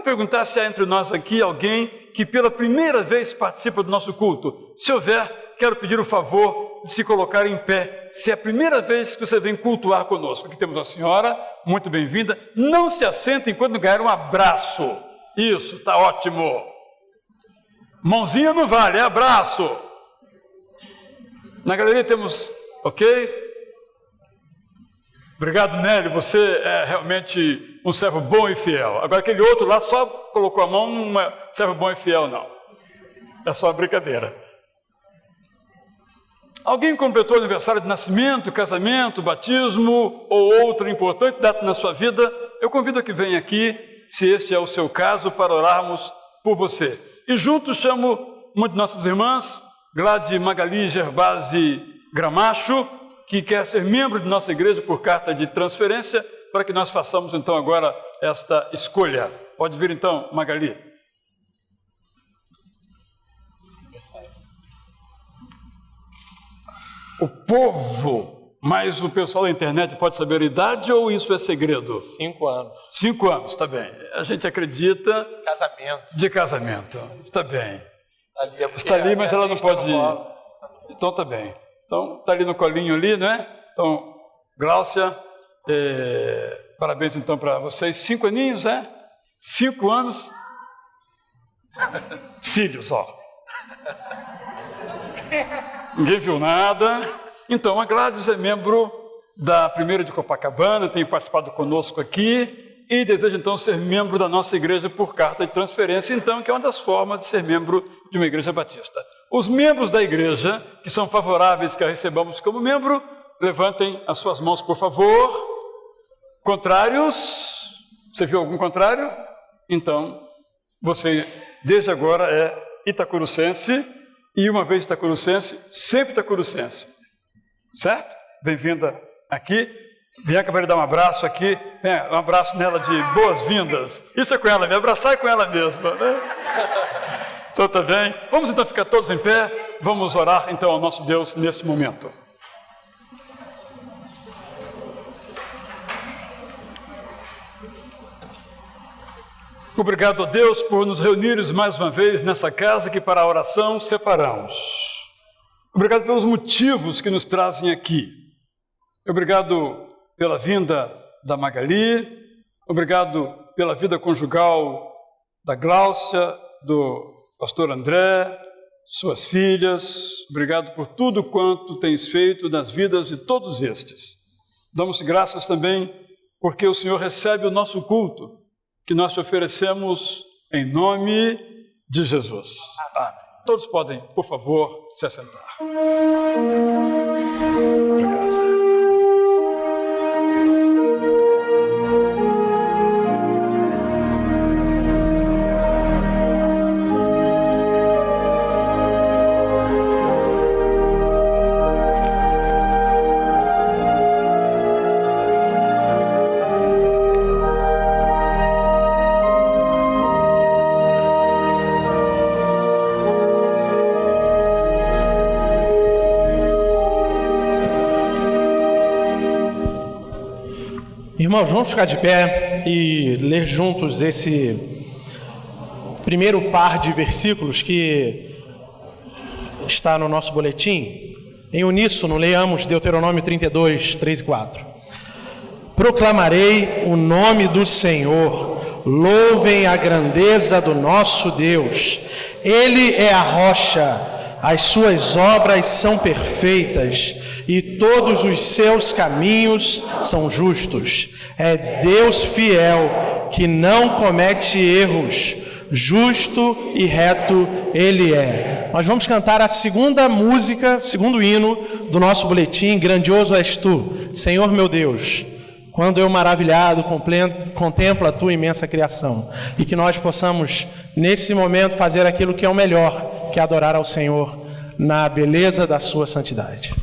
perguntar se há entre nós aqui alguém que pela primeira vez participa do nosso culto. Se houver, quero pedir o favor de se colocar em pé. Se é a primeira vez que você vem cultuar conosco. Aqui temos a senhora, muito bem-vinda. Não se assente enquanto não ganhar um abraço. Isso, está ótimo. Mãozinha não vale, é abraço. Na galeria temos, ok? Obrigado, Nélio, você é realmente um servo bom e fiel. Agora aquele outro lá só colocou a mão, não é servo bom e fiel, não. É só uma brincadeira. Alguém completou aniversário de nascimento, casamento, batismo ou outra importante data na sua vida? Eu convido a que venha aqui, se este é o seu caso, para orarmos por você. E juntos chamo uma de nossas irmãs, Glade Magali Gerbasi Gramacho, que quer ser membro de nossa igreja por carta de transferência, para que nós façamos então agora esta escolha. Pode vir então, Magali. O povo, mas o pessoal da internet pode saber a idade ou isso é segredo? 5 anos. 5 anos, está bem. A gente acredita... Casamento. De casamento, está bem. Está ali, mas ela não pode ir. Então está bem. Então está ali no colinho ali, né? Então, Gláucia, parabéns então para vocês. 5 aninhos, 5 anos. Filhos, ó. Ninguém viu nada. Então, a Gladys é membro da Primeira de Copacabana, tem participado conosco aqui e deseja então ser membro da nossa igreja por carta de transferência, então, que é uma das formas de ser membro de uma igreja batista. Os membros da igreja, que são favoráveis que a recebamos como membro, levantem as suas mãos, por favor. Contrários? Você viu algum contrário? Então, você, desde agora, é itacurucense, e uma vez itacurucense, sempre itacurucense. Certo? Bem-vinda aqui. Bianca vai lhe dar um abraço aqui, um abraço nela de boas-vindas. Isso é com ela, me abraçar é com ela mesma, né? Então, tá bem. Vamos então ficar todos em pé, vamos orar então ao nosso Deus nesse momento. Obrigado a Deus por nos reunires mais uma vez nessa casa que para a oração separamos. Obrigado pelos motivos que nos trazem aqui. Obrigado pela vinda da Magali, obrigado pela vida conjugal da Gláucia, do pastor André, suas filhas, obrigado por tudo quanto tens feito nas vidas de todos estes. Damos graças também porque o Senhor recebe o nosso culto, que nós te oferecemos em nome de Jesus. Amém. Todos podem, por favor, se assentar. Obrigado. Irmãos, vamos ficar de pé e ler juntos esse primeiro par de versículos que está no nosso boletim. Em uníssono, leamos Deuteronômio 32, 3 e 4. Proclamarei o nome do Senhor, louvem a grandeza do nosso Deus. Ele é a rocha, as suas obras são perfeitas e todos os seus caminhos são justos. É Deus fiel, que não comete erros, justo e reto Ele é. Nós vamos cantar a segunda música, segundo hino do nosso boletim, Grandioso és Tu, Senhor meu Deus, quando eu maravilhado contemplo a Tua imensa criação, e que nós possamos, nesse momento, fazer aquilo que é o melhor, que é adorar ao Senhor na beleza da Sua santidade.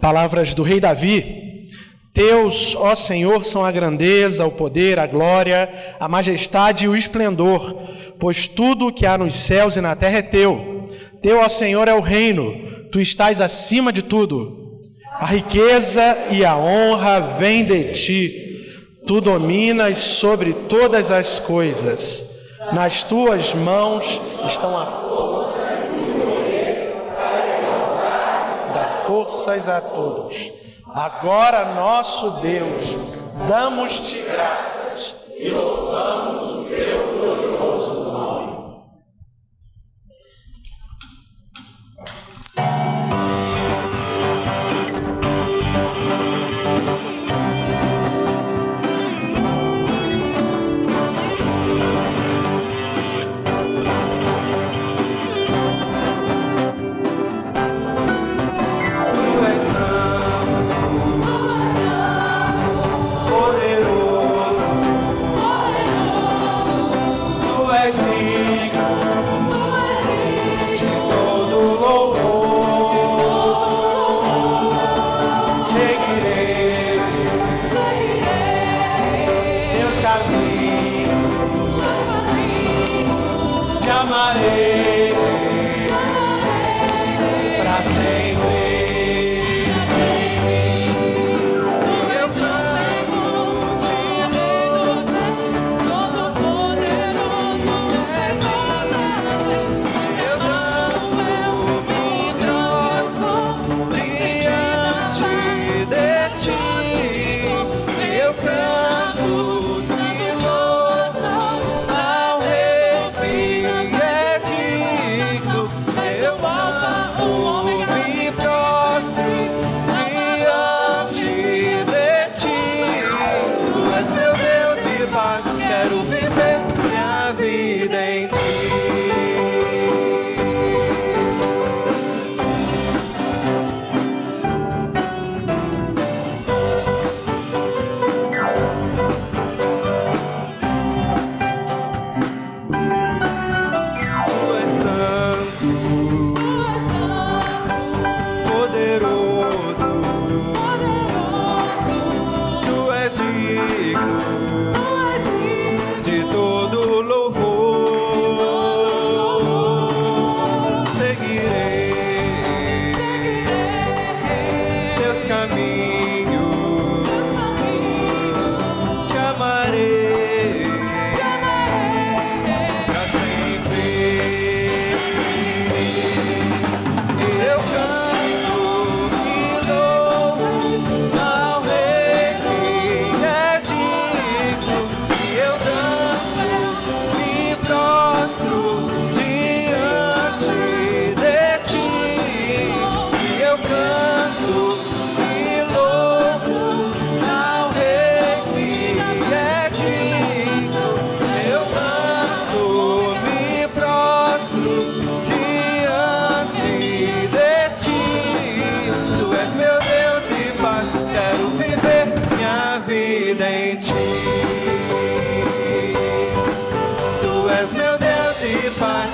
Palavras do rei Davi: Teus, ó Senhor, são a grandeza, o poder, a glória, a majestade e o esplendor, pois tudo o que há nos céus e na terra é teu. Teu, ó Senhor, é o reino, tu estás acima de tudo. A riqueza e a honra vêm de ti, tu dominas sobre todas as coisas. Nas tuas mãos estão a força e o poder para exaltar, dar forças a todos. Agora, nosso Deus, damos-te graças e louvamos o teu glorioso nome.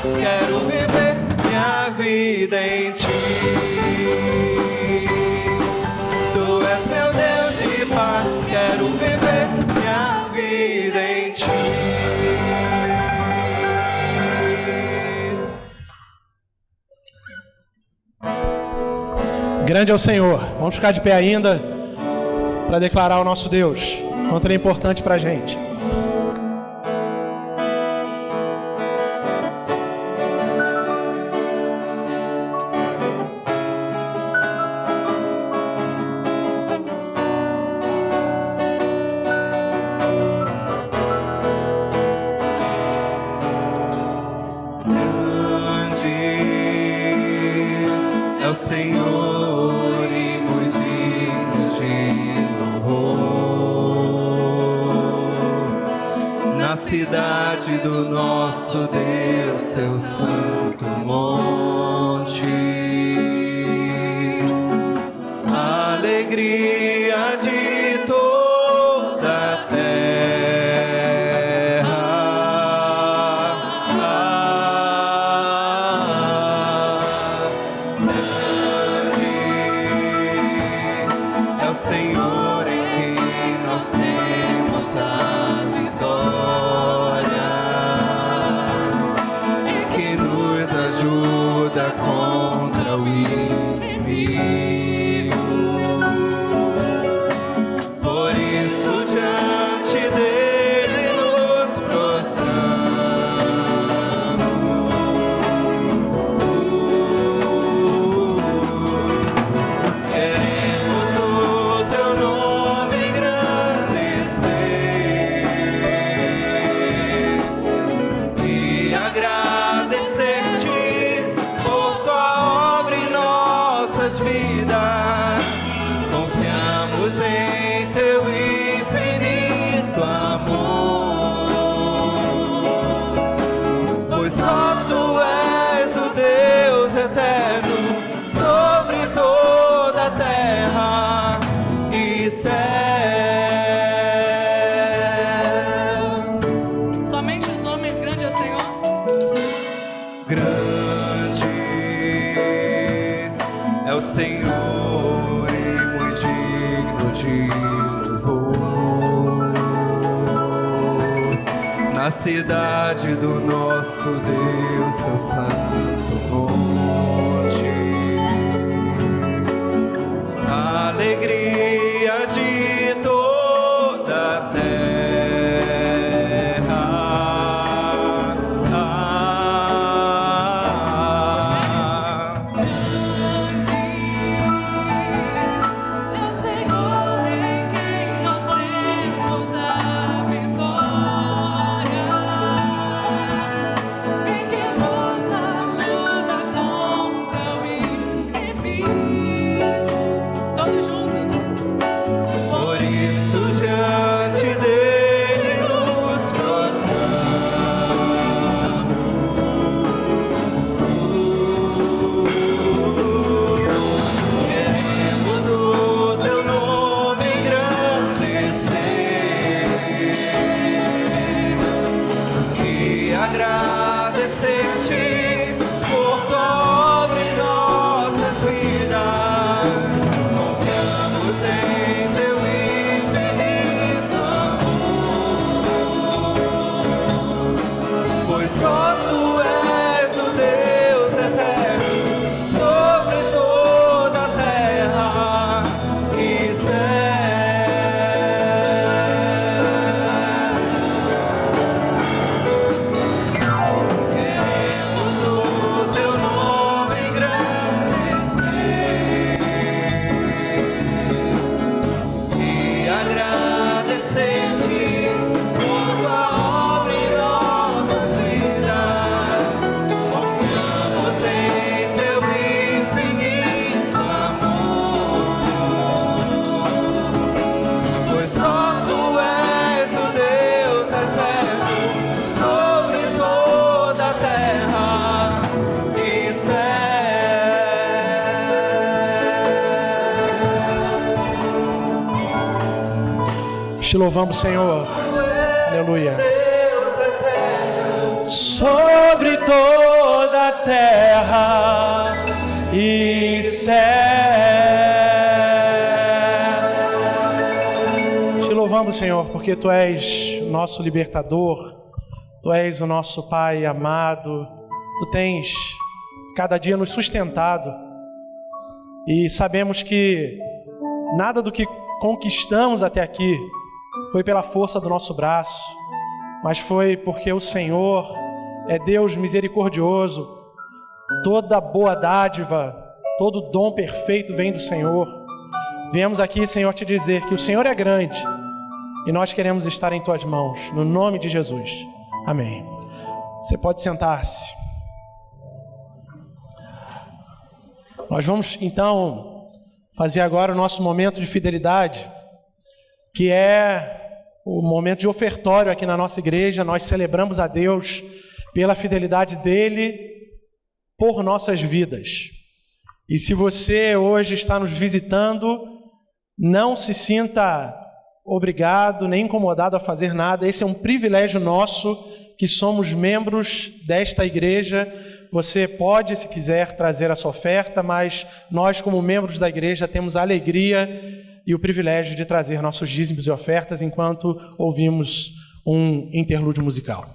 Quero viver minha vida em ti. Tu és meu Deus de paz. Quero viver minha vida em ti. Grande é o Senhor. Vamos ficar de pé ainda para declarar o nosso Deus. Quanto ele é importante para a gente. Cidade do nosso Deus, seu santo monte, a alegria de toda a terra, grande ajuda contra o inimigo. Por isso diante dele nos prostramos. Queremos o teu nome engrandecer e agradecer-te por tua obra em nossas vidas. Confiamos em teu infinito amor, pois só tu és o Deus eterno sobre toda a terra e céu. Somente os homens, grande é o Senhor. Grande é o Senhor e muito digno de louvor. Na cidade do nosso Deus, seu santo monte, a alegria de toda a terra. É o Senhor em quem nós temos a vitória, em que nos ajuda contra o inimigo. Todos juntos. Por isso diante dele nos prostramos. Queremos o teu nome engrandecer e agradecer-te por tua obra em nossas vidas. Confiamos em teu infinito amor, pois só tu és o Deus eterno sobre toda a terra e queremos o teu nome engrandecer e agradecer-te por tua obra em nossas vidas. Confiamos em teu infinito amor, pois só tu és o Deus eterno sobre toda a terra e céu. Te louvamos, Senhor. Aleluia. Deus eterno Sobre toda a terra e céu. Te louvamos, Senhor, porque Tu és o nosso libertador, Tu és o nosso Pai amado, Tu tens cada dia nos sustentado e sabemos que nada do que conquistamos até aqui foi pela força do nosso braço, mas foi porque o Senhor é Deus misericordioso. Toda boa dádiva, todo dom perfeito vem do Senhor. Viemos aqui, Senhor, te dizer que o Senhor é grande e nós queremos estar em Tuas mãos, no nome de Jesus. Amém. Você pode sentar-se. Nós vamos, então, fazer agora o nosso momento de fidelidade, que é o momento de ofertório aqui na nossa igreja. Nós celebramos a Deus pela fidelidade dEle por nossas vidas. E se você hoje está nos visitando, não se sinta obrigado nem incomodado a fazer nada. Esse é um privilégio nosso, que somos membros desta igreja. Você pode, se quiser, trazer a sua oferta, mas nós, como membros da igreja, temos a alegria e o privilégio de trazer nossos dízimos e ofertas enquanto ouvimos um interlúdio musical.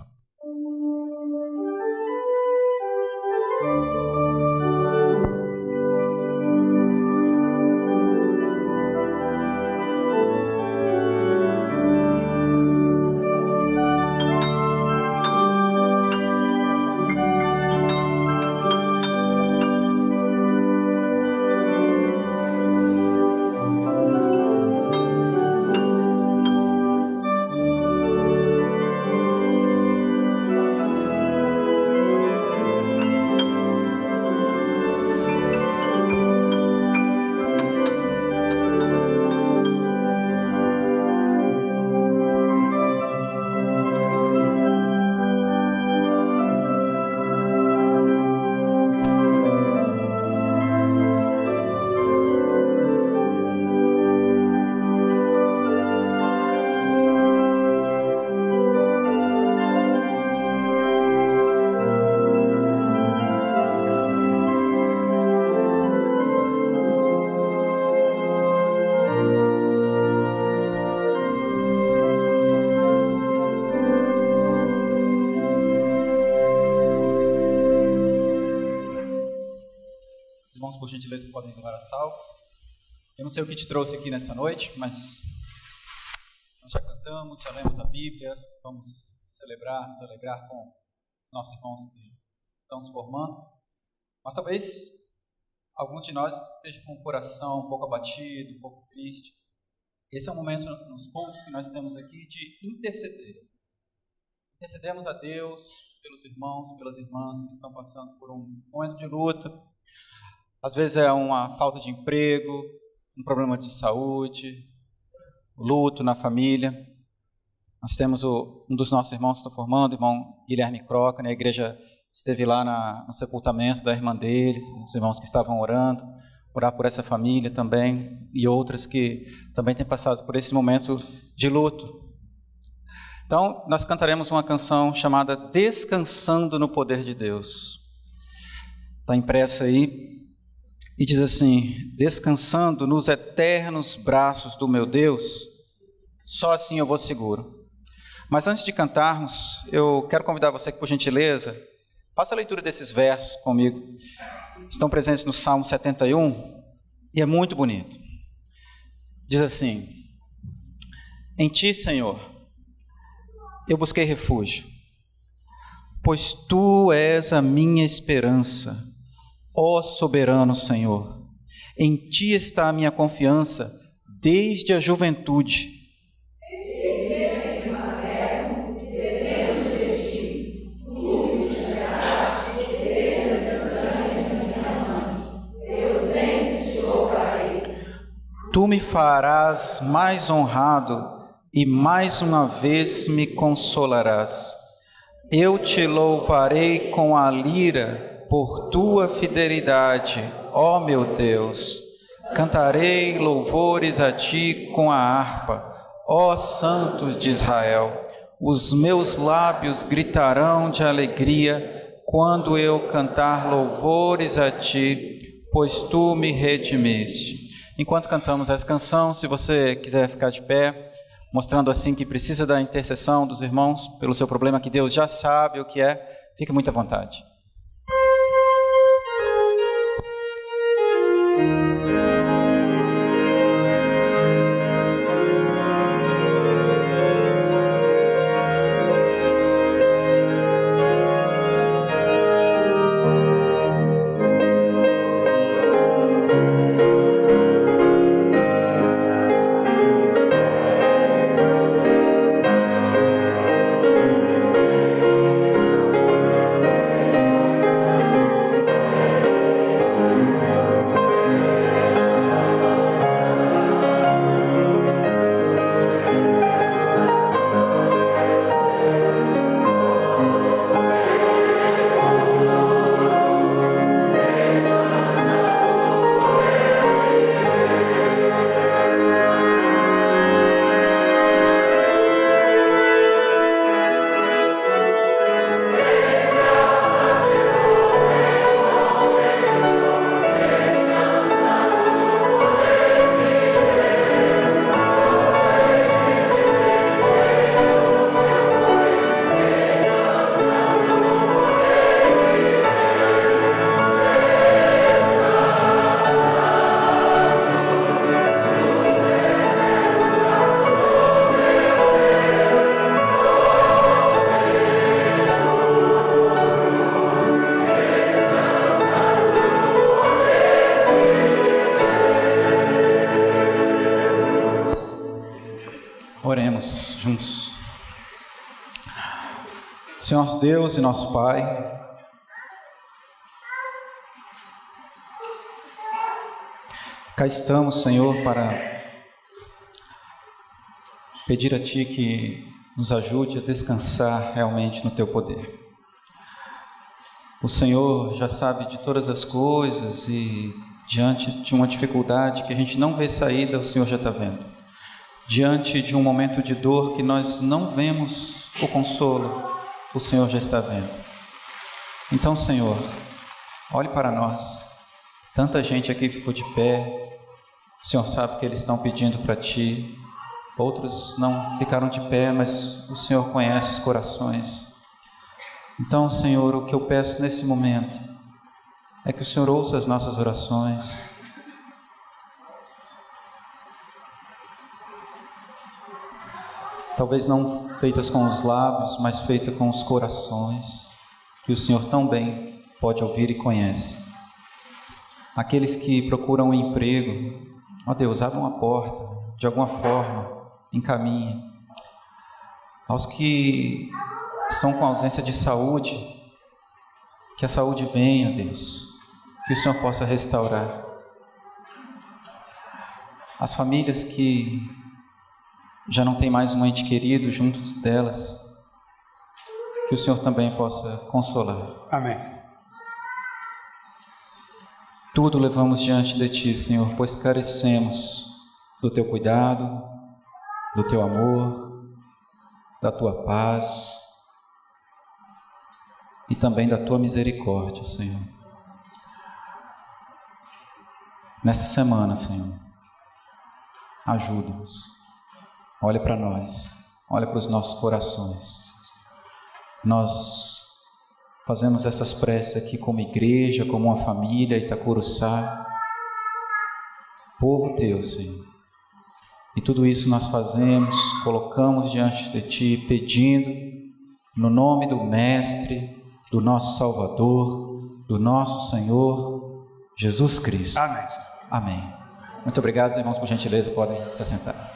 irmãos, por gentileza, podem levar as salvas. Eu não sei o que te trouxe aqui nessa noite, mas nós já cantamos, já lemos a Bíblia, vamos celebrar, nos alegrar com os nossos irmãos que estão se formando. Mas talvez alguns de nós estejam com o coração um pouco abatido, um pouco triste. Esse é o momento nos cultos que nós temos aqui de interceder. Intercedemos a Deus pelos irmãos, pelas irmãs que estão passando por um momento de luta. Às vezes é uma falta de emprego, um problema de saúde, luto na família. Nós temos um dos nossos irmãos que está formando, o irmão Guilherme Croca, né? A igreja esteve lá no sepultamento da irmã dele, os irmãos que estavam orando, orar por essa família também, e outras que também têm passado por esse momento de luto. Então, nós cantaremos uma canção chamada Descansando no Poder de Deus. Está impressa aí, e diz assim: descansando nos eternos braços do meu Deus, só assim eu vou seguro. Mas antes de cantarmos, eu quero convidar você que, por gentileza, faça a leitura desses versos comigo. Estão presentes no Salmo 71 e é muito bonito. Diz assim: em ti, Senhor, eu busquei refúgio, pois tu és a minha esperança, ó soberano Senhor. Em ti está a minha confiança desde a juventude. Tu me farás mais honrado e mais uma vez me consolarás. Eu te louvarei com a lira por tua fidelidade, ó meu Deus. Cantarei louvores a ti com a harpa, ó santos de Israel. Os meus lábios gritarão de alegria quando eu cantar louvores a ti, pois tu me redimiste. Enquanto cantamos essa canção, se você quiser ficar de pé, mostrando assim que precisa da intercessão dos irmãos pelo seu problema, que Deus já sabe o que é, fique muito à vontade. Oremos juntos. Senhor nosso Deus e nosso Pai, cá estamos, Senhor, para pedir a Ti que nos ajude a descansar realmente no Teu poder. O Senhor já sabe de todas as coisas e diante de uma dificuldade que a gente não vê saída, o Senhor já está vendo. Diante de um momento de dor que nós não vemos o consolo, o Senhor já está vendo. Então, Senhor, olhe para nós. Tanta gente aqui ficou de pé. O Senhor sabe que eles estão pedindo para Ti. Outros não ficaram de pé, mas o Senhor conhece os corações. Então, Senhor, o que eu peço nesse momento é que o Senhor ouça as nossas orações. Talvez não feitas com os lábios, mas feitas com os corações, que o Senhor tão bem pode ouvir e conhece. Aqueles que procuram um emprego, ó Deus, abra uma porta, de alguma forma, encaminha. Aos que estão com ausência de saúde, que a saúde venha, Deus, que o Senhor possa restaurar. As famílias que já não tem mais um ente querido junto delas, que o Senhor também possa consolar. Amém. Tudo levamos diante de Ti, Senhor, pois carecemos do Teu cuidado, do Teu amor, da Tua paz e também da Tua misericórdia, Senhor. Nessa semana, Senhor, ajuda-nos. Olha para nós, olha para os nossos corações. Nós fazemos essas preces aqui como igreja, como uma família, Itacuruçá, povo Teu, Senhor. E tudo isso nós fazemos, colocamos diante de Ti, pedindo, no nome do Mestre, do nosso Salvador, do nosso Senhor, Jesus Cristo. Amém. Amém. Muito obrigado, irmãos, por gentileza, podem se assentar.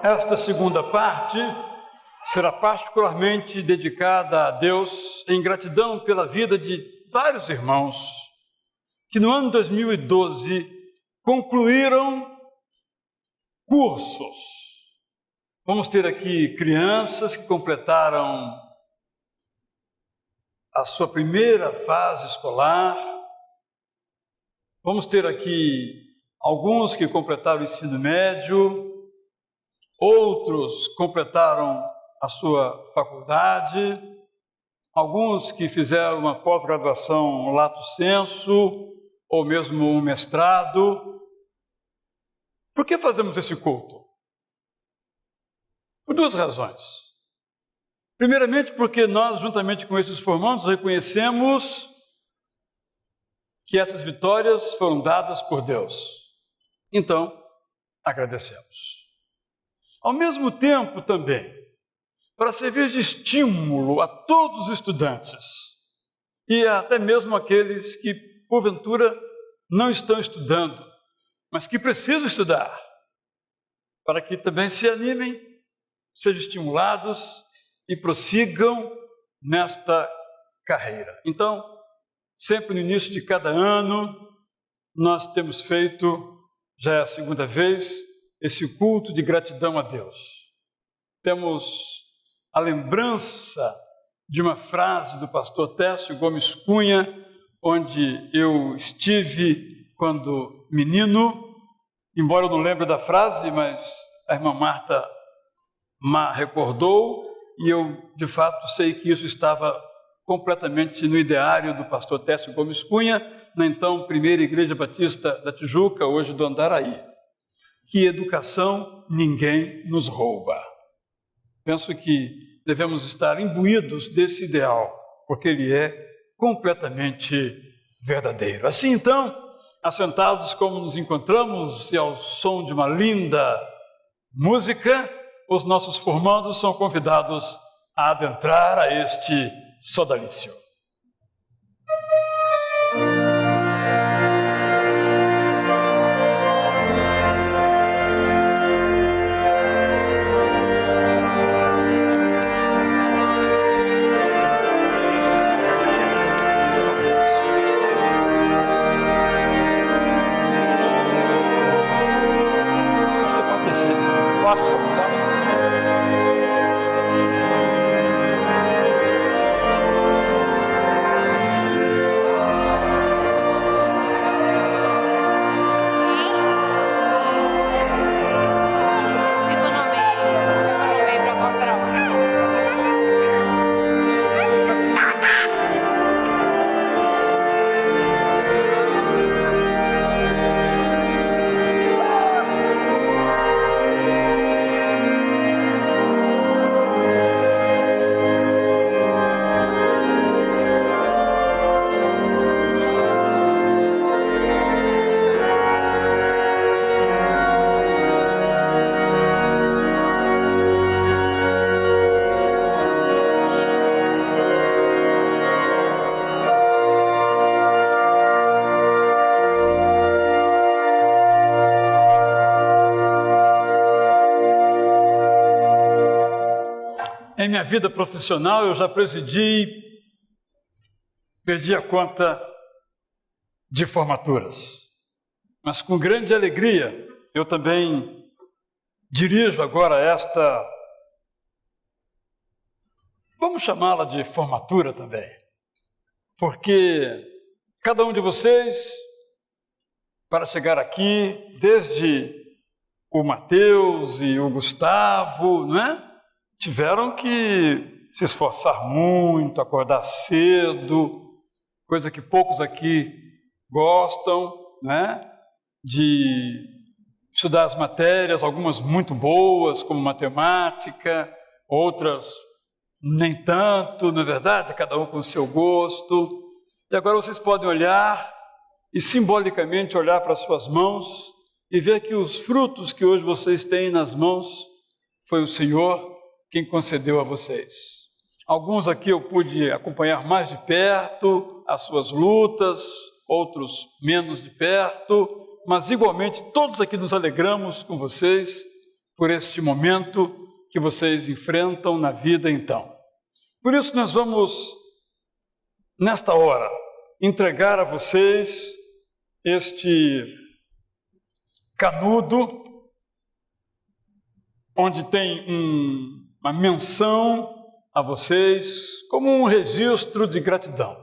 Esta segunda parte será particularmente dedicada a Deus em gratidão pela vida de vários irmãos que no ano 2012 concluíram cursos. Vamos ter aqui crianças que completaram a sua primeira fase escolar. Vamos ter aqui alguns que completaram o ensino médio. Outros completaram a sua faculdade, alguns que fizeram uma pós-graduação lato sensu, ou mesmo um mestrado. Por que fazemos esse culto? Por duas razões. Primeiramente, porque nós, juntamente com esses formandos, reconhecemos que essas vitórias foram dadas por Deus. Então, agradecemos. Ao mesmo tempo, também, para servir de estímulo a todos os estudantes e até mesmo aqueles que, porventura, não estão estudando, mas que precisam estudar, para que também se animem, sejam estimulados e prossigam nesta carreira. Então, sempre no início de cada ano, nós temos feito, já é a segunda vez, esse culto de gratidão a Deus. Temos a lembrança de uma frase do pastor Técio Gomes Cunha, onde eu estive quando menino, embora eu não lembre da frase, mas a irmã Marta recordou, e eu de fato sei que isso estava completamente no ideário do pastor Técio Gomes Cunha, na então Primeira Igreja Batista da Tijuca, hoje do Andaraí. Que educação ninguém nos rouba. Penso que devemos estar imbuídos desse ideal, porque ele é completamente verdadeiro. Assim, então, assentados como nos encontramos e ao som de uma linda música, os nossos formandos são convidados a adentrar a este sodalício. em minha vida profissional eu já presidi, perdi a conta de formaturas. Mas com grande alegria eu também dirijo agora esta, vamos chamá-la de formatura também, porque cada um de vocês, para chegar aqui, desde o Mateus e o Gustavo, não é? Tiveram que se esforçar muito, acordar cedo, coisa que poucos aqui gostam, né? De estudar as matérias, algumas muito boas, como matemática, outras nem tanto, não é verdade? Cada um com o seu gosto. E agora vocês podem olhar e simbolicamente olhar para as suas mãos e ver que os frutos que hoje vocês têm nas mãos foi o Senhor quem concedeu a vocês. Alguns aqui eu pude acompanhar mais de perto as suas lutas, outros menos de perto, mas igualmente todos aqui nos alegramos com vocês por este momento que vocês enfrentam na vida então. Por isso nós vamos, nesta hora, entregar a vocês este canudo, onde tem uma menção a vocês como um registro de gratidão.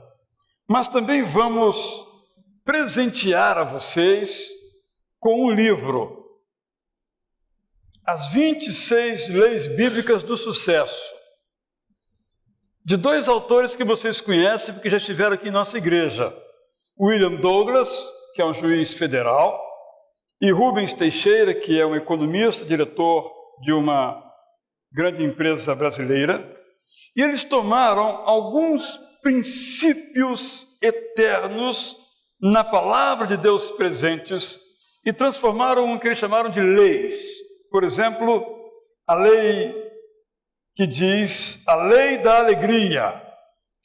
Mas também vamos presentear a vocês com um livro, As 26 Leis Bíblicas do Sucesso, de dois autores que vocês conhecem, porque já estiveram aqui em nossa igreja, William Douglas, que é um juiz federal, e Rubens Teixeira, que é um economista, diretor de uma grande empresa brasileira, e eles tomaram alguns princípios eternos na palavra de Deus presentes e transformaram o que eles chamaram de leis. Por exemplo, a lei que diz, a lei da alegria,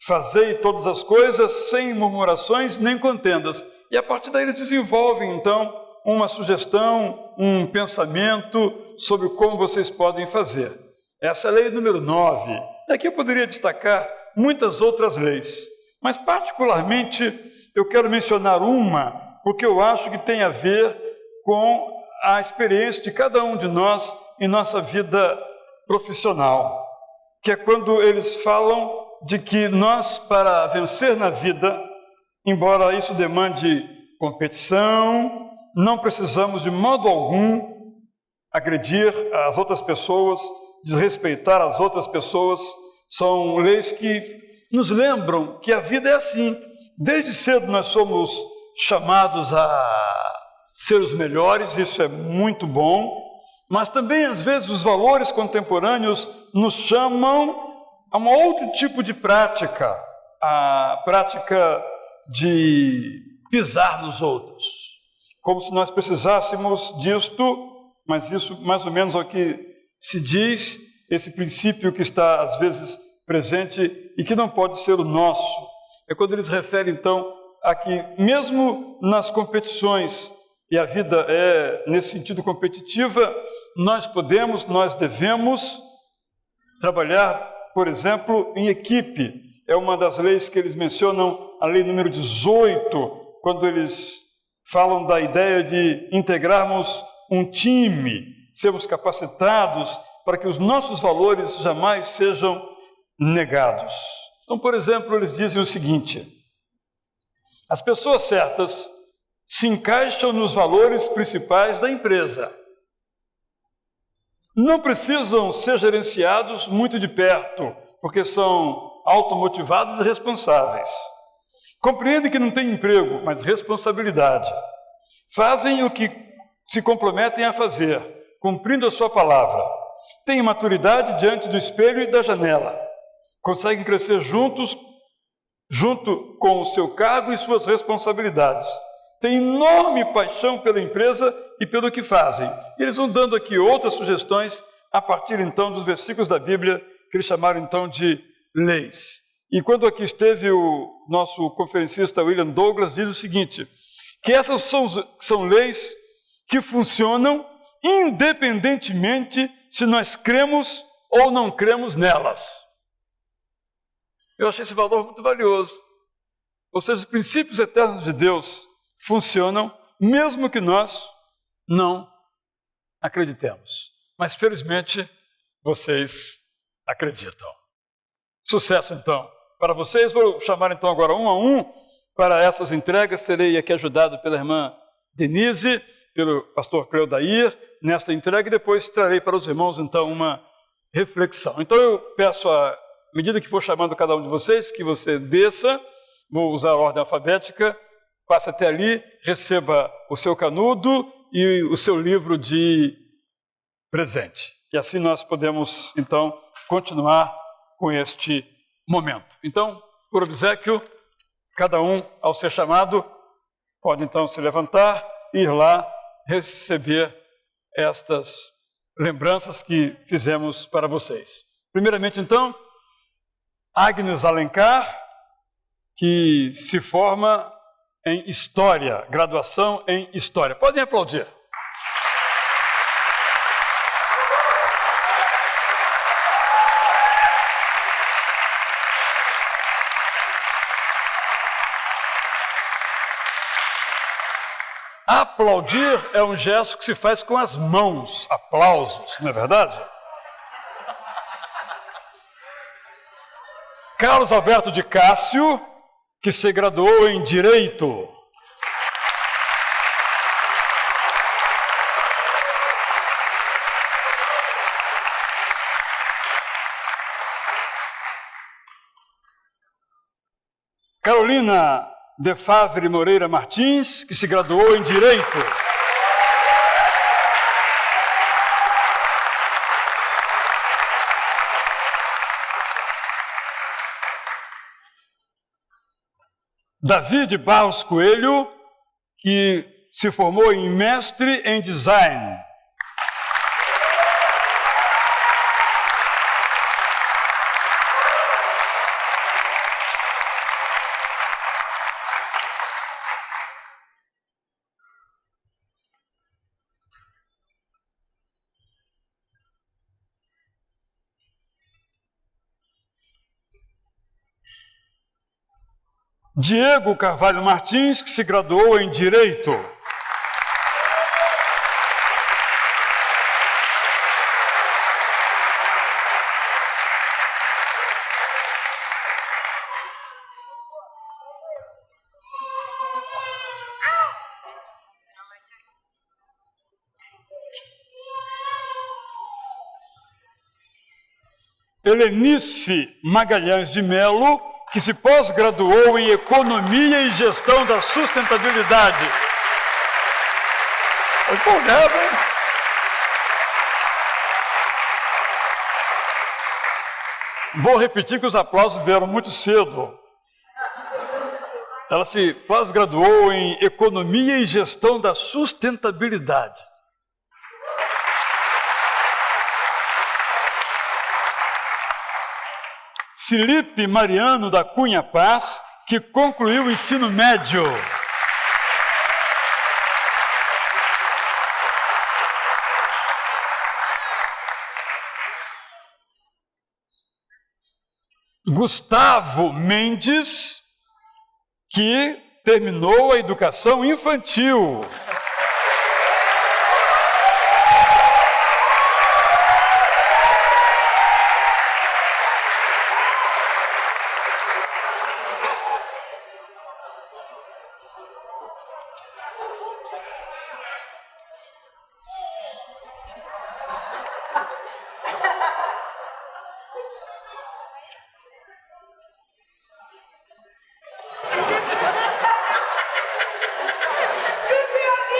fazei todas as coisas sem murmurações nem contendas. E a partir daí eles desenvolvem, então, uma sugestão, um pensamento sobre como vocês podem fazer. Essa é a lei número 9. Aqui eu poderia destacar muitas outras leis, mas particularmente eu quero mencionar uma, porque eu acho que tem a ver com a experiência de cada um de nós em nossa vida profissional, que é quando eles falam de que nós, para vencer na vida, embora isso demande competição, não precisamos de modo algum agredir as outras pessoas, desrespeitar as outras pessoas. São leis que nos lembram que a vida é assim. Desde cedo nós somos chamados a ser os melhores, isso é muito bom, mas também às vezes os valores contemporâneos nos chamam a um outro tipo de prática, a prática de pisar nos outros, como se nós precisássemos disto, mas isso mais ou menos é o que se diz, esse princípio que está às vezes presente e que não pode ser o nosso. É quando eles referem então a que mesmo nas competições, e a vida é nesse sentido competitiva, nós podemos, nós devemos trabalhar, por exemplo, em equipe. É uma das leis que eles mencionam, a lei número 18, quando eles falam da ideia de integrarmos um time, sermos capacitados para que os nossos valores jamais sejam negados. Então, por exemplo, eles dizem o seguinte: as pessoas certas se encaixam nos valores principais da empresa. Não precisam ser gerenciados muito de perto, porque são automotivados e responsáveis. Compreendem que não têm emprego, mas responsabilidade. Fazem o que se comprometem a fazer, cumprindo a sua palavra. Têm maturidade diante do espelho e da janela. Conseguem crescer junto com o seu cargo e suas responsabilidades. Têm enorme paixão pela empresa e pelo que fazem. E eles vão dando aqui outras sugestões a partir então dos versículos da Bíblia que eles chamaram então de leis. E quando aqui esteve o nosso conferencista William Douglas, diz o seguinte, que essas são leis que funcionam independentemente se nós cremos ou não cremos nelas. Eu achei esse valor muito valioso. Ou seja, os princípios eternos de Deus funcionam mesmo que nós não acreditemos. Mas felizmente vocês acreditam. Sucesso então para vocês. Vou chamar então agora um a um para essas entregas. Terei aqui ajudado pela irmã Denise, pelo pastor Cleodair nesta entrega, e depois trarei para os irmãos então uma reflexão. Então eu peço, à medida que for chamando cada um de vocês, que você desça, vou usar a ordem alfabética, passe até ali, receba o seu canudo e o seu livro de presente. E assim nós podemos então continuar com este momento. Então, por obséquio, cada um, ao ser chamado, pode então se levantar e ir lá receber estas lembranças que fizemos para vocês. Primeiramente, então, Agnes Alencar, que se forma em História, graduação em História. Podem aplaudir. Aplaudir é um gesto que se faz com as mãos, aplausos, não é verdade? Carlos Alberto de Cássio, que se graduou em Direito. Carolina de Favre Moreira Martins, que se graduou em Direito. Davi de Barros Coelho, que se formou em Mestre em Design. Diego Carvalho Martins, que se graduou em Direito. Helenice Magalhães de Melo, que se pós-graduou em Economia e Gestão da Sustentabilidade. Empolgado, hein? Vou repetir que os aplausos vieram muito cedo. Ela se pós-graduou em Economia e Gestão da Sustentabilidade. Felipe Mariano da Cunha Paz, que concluiu o ensino médio. Gustavo Mendes, que terminou a educação infantil.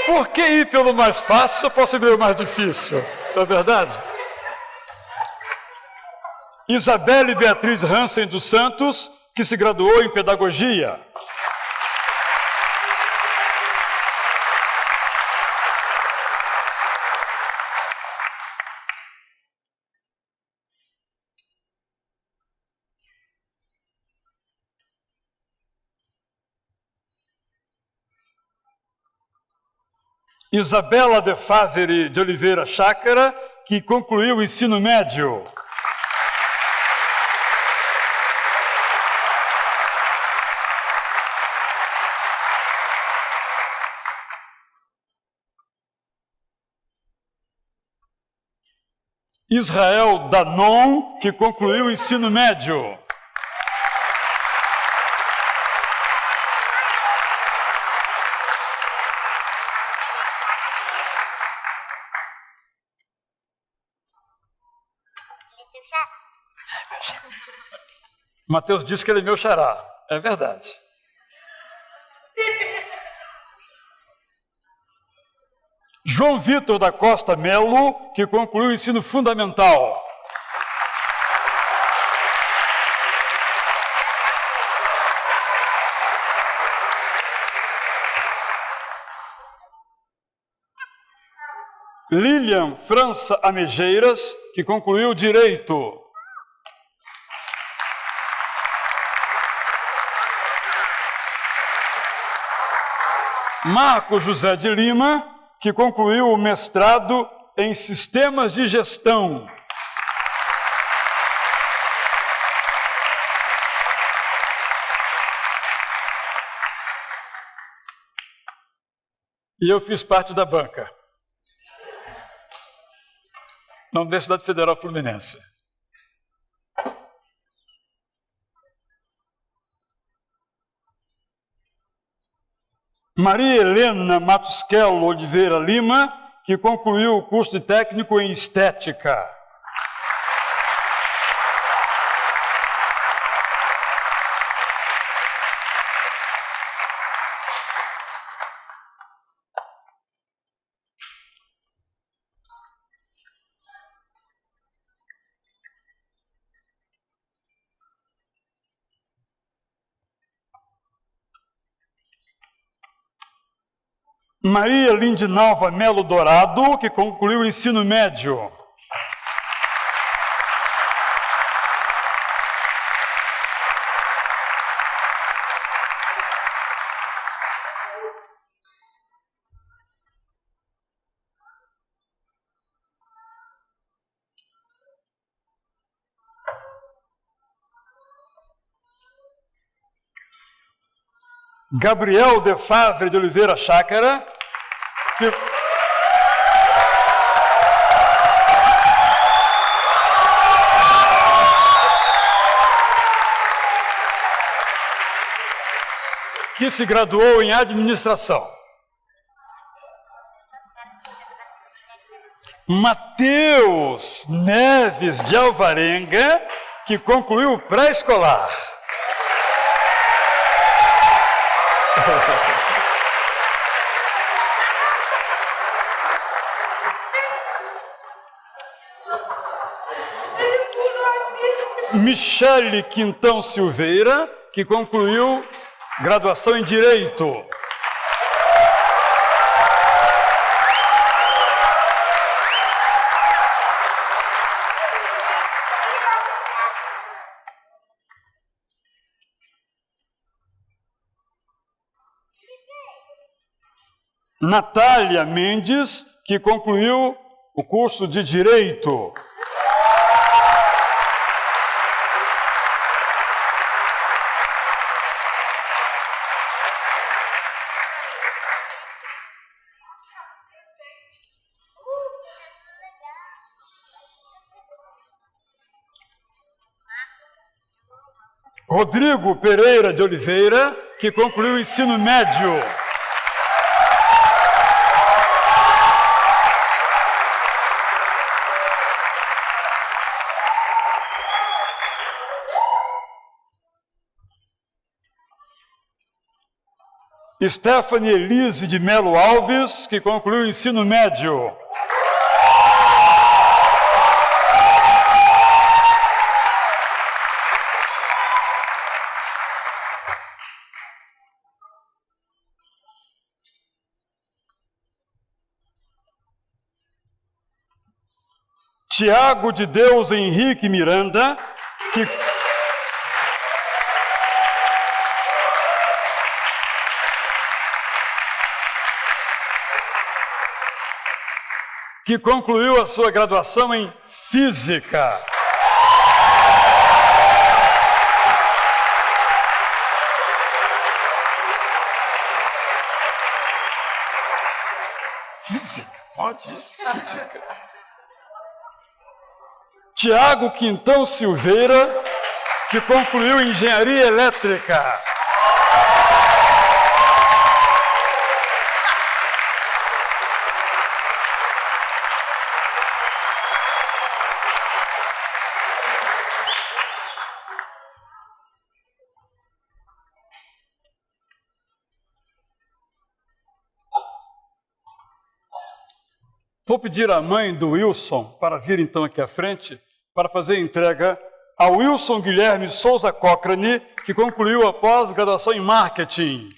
Por que ir pelo mais fácil se eu posso ir pelo mais difícil? Não é verdade? Isabelle Beatriz Hansen dos Santos, que se graduou em Pedagogia. Isabela de Favre de Oliveira Chácara, que concluiu o ensino médio. Israel Danon, que concluiu o ensino médio. Mateus disse que ele é meu xará. É verdade. João Vitor da Costa Melo, que concluiu o ensino fundamental. Lilian França Amejeiras, que concluiu Direito. Marcos José de Lima, que concluiu o mestrado em Sistemas de Gestão. E eu fiz parte da banca na Universidade Federal Fluminense. Maria Helena Matusquelo Oliveira Lima, que concluiu o curso de técnico em estética. Maria Lindinalva Melo Dourado, que concluiu o ensino médio. Gabriel de Favre de Oliveira Chácara, que se graduou em administração. Mateus Neves de Alvarenga, que concluiu o pré-escolar. Michele Quintão Silveira, que concluiu graduação em Direito. Natália Mendes, que concluiu o curso de Direito. Rodrigo Pereira de Oliveira, que concluiu o ensino médio. Stephanie Elise de Melo Alves, que concluiu o ensino médio. Tiago de Deus Henrique Miranda, que concluiu a sua graduação em Física. Física? Pode isso? Física. Tiago Quintão Silveira, que concluiu Engenharia Elétrica. Vou pedir à mãe do Wilson para vir então aqui à frente para fazer a entrega ao Wilson Guilherme Souza Cochrane, que concluiu a pós-graduação em marketing.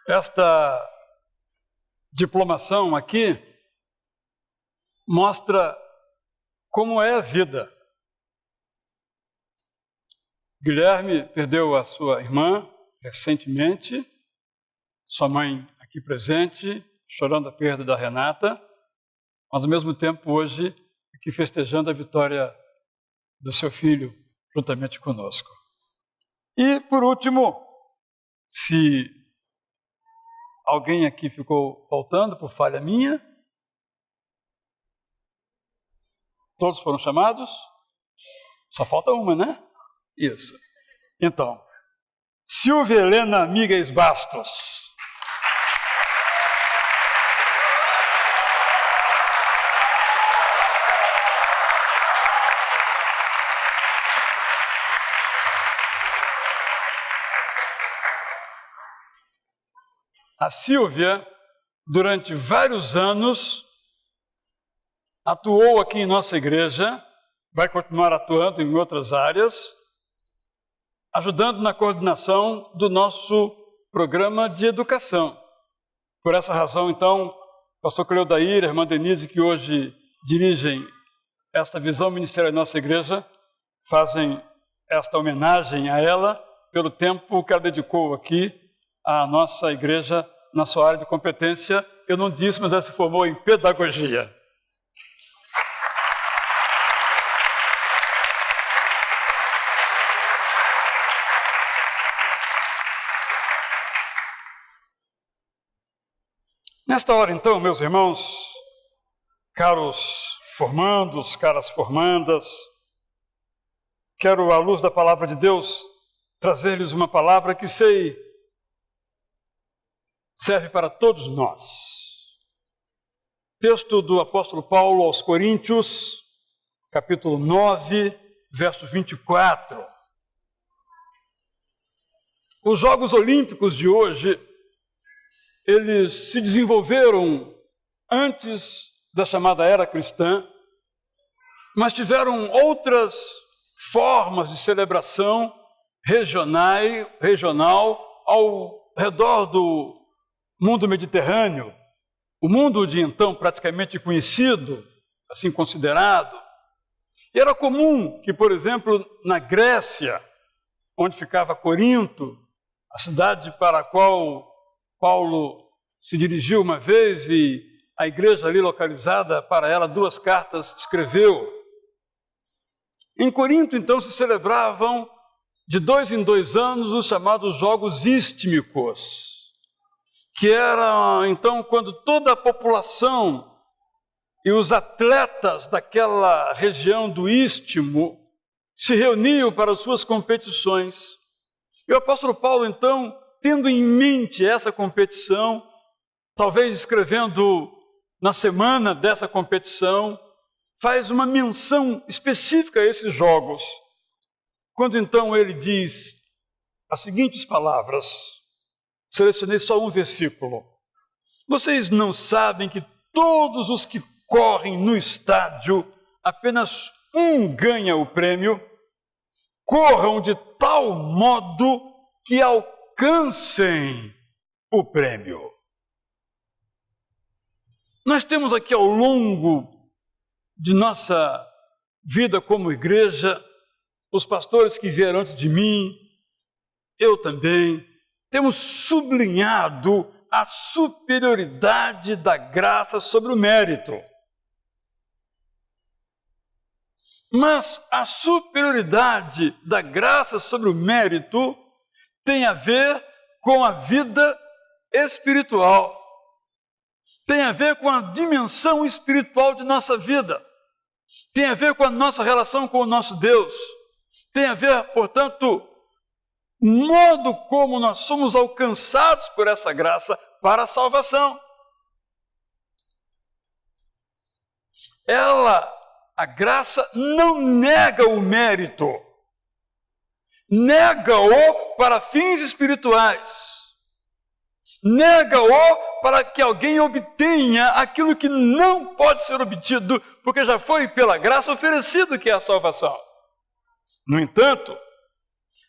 Esta diplomação aqui mostra como é a vida. Guilherme perdeu a sua irmã recentemente, sua mãe aqui presente, chorando a perda da Renata, mas ao mesmo tempo hoje aqui festejando a vitória do seu filho juntamente conosco. E por último, se alguém aqui ficou faltando por falha minha? Todos foram chamados? Só falta uma, né? Isso. Então, Silvia Helena Migues Bastos. A Silvia, durante vários anos, atuou aqui em nossa igreja, vai continuar atuando em outras áreas, ajudando na coordenação do nosso programa de educação. Por essa razão, então, o pastor Cleodair, a irmã Denise, que hoje dirigem esta visão ministerial em nossa igreja, fazem esta homenagem a ela pelo tempo que ela dedicou aqui à nossa igreja na sua área de competência. Eu não disse, mas ela se formou em pedagogia. Nesta hora, então, meus irmãos, caros formandos, caras formandas, quero, à luz da palavra de Deus, trazer-lhes uma palavra que sei serve para todos nós. Texto do apóstolo Paulo aos Coríntios, capítulo 9, verso 24. Os Jogos Olímpicos de hoje, eles se desenvolveram antes da chamada era cristã, mas tiveram outras formas de celebração regional ao redor do mundo mediterrâneo, o mundo de então praticamente conhecido, assim considerado. E era comum que, por exemplo, na Grécia, onde ficava Corinto, a cidade para a qual Paulo se dirigiu uma vez e a igreja ali localizada para ela 2 cartas escreveu. Em Corinto, então, se celebravam de 2 em 2 anos os chamados Jogos Istmicos, que era, então, quando toda a população e os atletas daquela região do Istmo se reuniam para as suas competições. E o apóstolo Paulo, então, tendo em mente essa competição, talvez escrevendo na semana dessa competição, faz uma menção específica a esses jogos, quando então ele diz as seguintes palavras. Selecionei só um versículo. Vocês não sabem que todos os que correm no estádio, apenas um ganha o prêmio? Corram de tal modo que alcancem o prêmio. Nós temos aqui ao longo de nossa vida como igreja, os pastores que vieram antes de mim, eu também, temos sublinhado a superioridade da graça sobre o mérito. Mas a superioridade da graça sobre o mérito tem a ver com a vida espiritual. Tem a ver com a dimensão espiritual de nossa vida. Tem a ver com a nossa relação com o nosso Deus. Tem a ver, portanto, o modo como nós somos alcançados por essa graça para a salvação. A graça não nega o mérito, nega-o para fins espirituais, nega-o para que alguém obtenha aquilo que não pode ser obtido, porque já foi pela graça oferecido, que é a salvação. No entanto,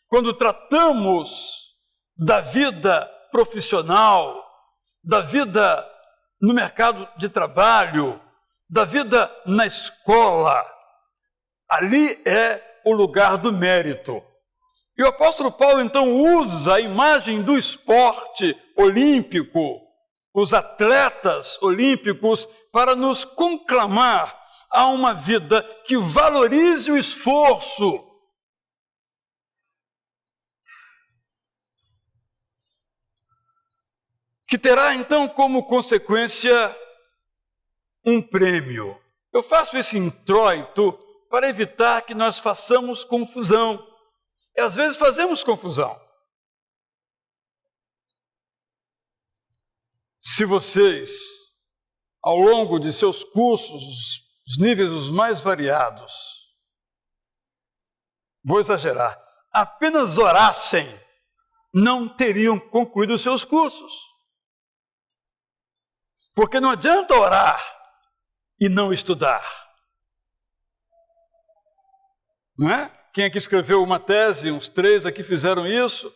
quando tratamos da vida profissional, da vida no mercado de trabalho, da vida na escola, ali é o lugar do mérito. E o apóstolo Paulo então usa a imagem do esporte olímpico, os atletas olímpicos, para nos conclamar a uma vida que valorize o esforço. Que terá então como consequência um prêmio. Eu faço esse introito para evitar que nós façamos confusão. E às vezes fazemos confusão. Se vocês, ao longo de seus cursos, os níveis os mais variados, vou exagerar, apenas orassem, não teriam concluído os seus cursos. Porque não adianta orar e não estudar. Não é? Quem aqui escreveu uma tese, uns 3 aqui fizeram isso,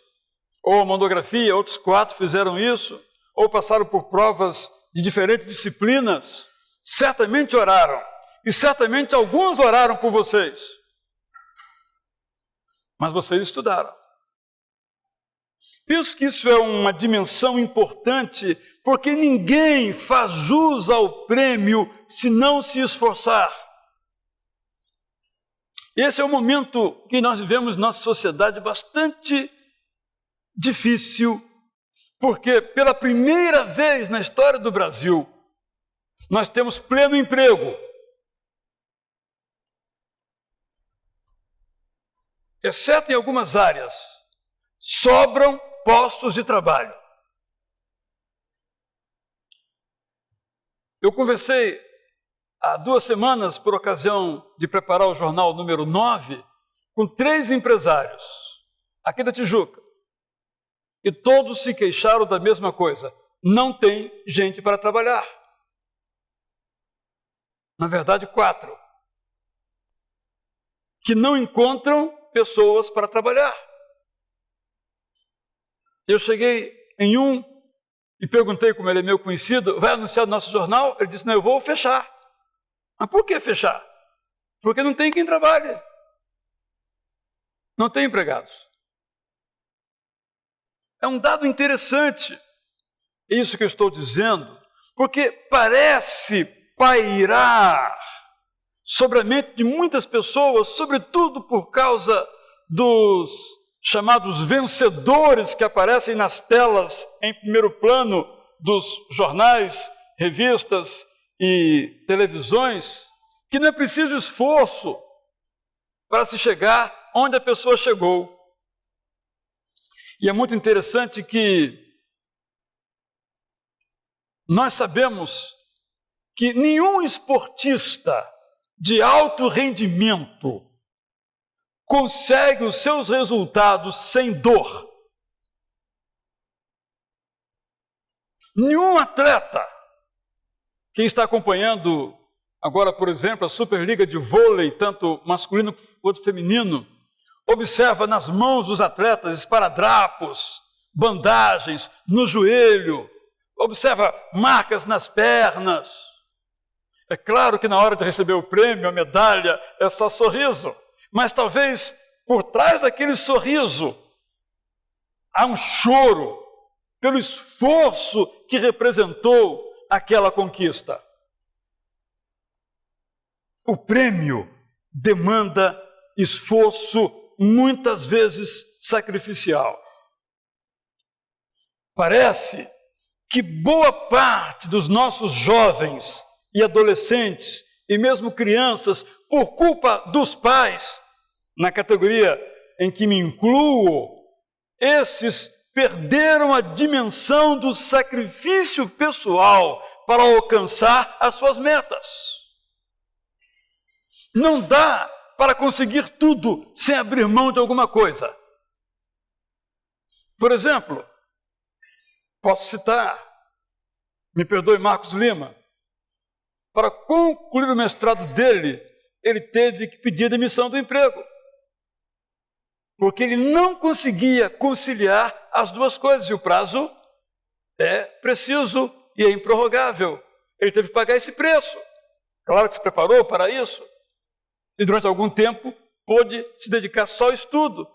ou uma monografia, outros 4 fizeram isso, ou passaram por provas de diferentes disciplinas, certamente oraram, e certamente alguns oraram por vocês. Mas vocês estudaram. Penso que isso é uma dimensão importante, porque ninguém faz jus ao prêmio se não se esforçar. Esse é um momento que nós vivemos em nossa sociedade bastante difícil, porque pela primeira vez na história do Brasil, nós temos pleno emprego. Exceto em algumas áreas, sobram postos de trabalho. Eu conversei há 2 semanas, por ocasião de preparar o jornal número 9, com 3 empresários aqui da Tijuca. E todos se queixaram da mesma coisa: não tem gente para trabalhar. Na verdade, 4. Que não encontram pessoas para trabalhar. Eu cheguei em um e perguntei, como ele é meu conhecido, vai anunciar no nosso jornal? Ele disse, não, eu vou fechar. Mas por que fechar? Porque não tem quem trabalhe. Não tem empregados. É um dado interessante, isso que eu estou dizendo, porque parece pairar sobre a mente de muitas pessoas, sobretudo por causa dos chamados vencedores que aparecem nas telas em primeiro plano dos jornais, revistas e televisões, que não é preciso esforço para se chegar onde a pessoa chegou. E é muito interessante que nós sabemos que nenhum esportista de alto rendimento consegue os seus resultados sem dor. Nenhum atleta, quem está acompanhando agora, por exemplo, a Superliga de vôlei, tanto masculino quanto feminino, observa nas mãos dos atletas esparadrapos, bandagens no joelho, observa marcas nas pernas. É claro que na hora de receber o prêmio, a medalha, é só sorriso. Mas talvez por trás daquele sorriso há um choro pelo esforço que representou aquela conquista. O prêmio demanda esforço, muitas vezes sacrificial. Parece que boa parte dos nossos jovens e adolescentes, e mesmo crianças, por culpa dos pais, na categoria em que me incluo, esses perderam a dimensão do sacrifício pessoal para alcançar as suas metas. Não dá para conseguir tudo sem abrir mão de alguma coisa. Por exemplo, posso citar, me perdoe, Marcos Lima. Para concluir o mestrado dele, ele teve que pedir demissão do emprego, porque ele não conseguia conciliar as duas coisas, e o prazo é preciso e é improrrogável. Ele teve que pagar esse preço. Claro que se preparou para isso, e durante algum tempo pôde se dedicar só ao estudo,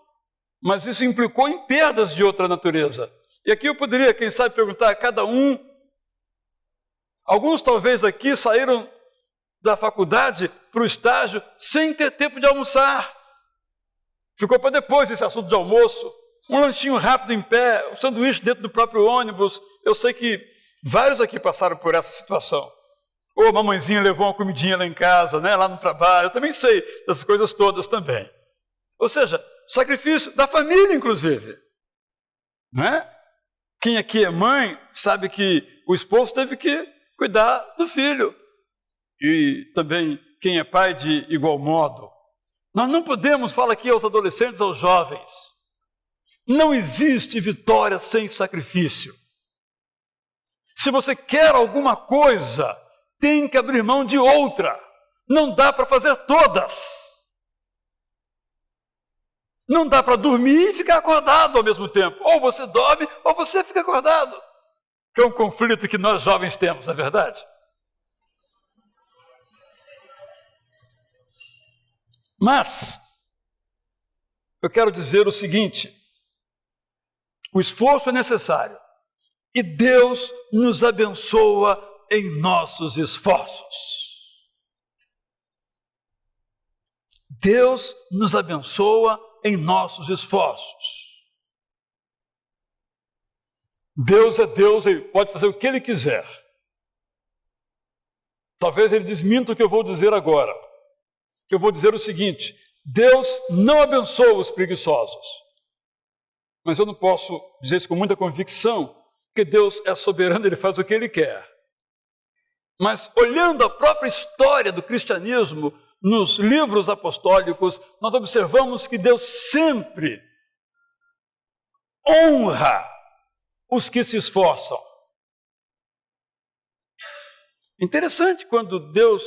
mas isso implicou em perdas de outra natureza. E aqui eu poderia, quem sabe, perguntar a cada um. Alguns talvez aqui saíram da faculdade para o estágio sem ter tempo de almoçar. Ficou para depois esse assunto de almoço. Um lanchinho rápido em pé, um sanduíche dentro do próprio ônibus. Eu sei que vários aqui passaram por essa situação. Ou a mamãezinha levou uma comidinha lá em casa, né, lá no trabalho. Eu também sei dessas coisas todas também. Ou seja, sacrifício da família, inclusive. Não é? Quem aqui é mãe sabe que o esposo teve que cuidar do filho. E também quem é pai de igual modo. Nós não podemos, falo aqui aos adolescentes, aos jovens, não existe vitória sem sacrifício. Se você quer alguma coisa, tem que abrir mão de outra. Não dá para fazer todas. Não dá para dormir e ficar acordado ao mesmo tempo. Ou você dorme, ou você fica acordado. Que é um conflito que nós jovens temos, não é verdade? Mas, eu quero dizer o seguinte: o esforço é necessário e Deus nos abençoa em nossos esforços. Deus nos abençoa em nossos esforços. Deus é Deus, Ele pode fazer o que Ele quiser. Talvez Ele desminta o que eu vou dizer agora. Eu vou dizer o seguinte: Deus não abençoa os preguiçosos. Mas eu não posso dizer isso com muita convicção, porque Deus é soberano, Ele faz o que Ele quer. Mas olhando a própria história do cristianismo, nos livros apostólicos, nós observamos que Deus sempre honra os que se esforçam. Interessante quando Deus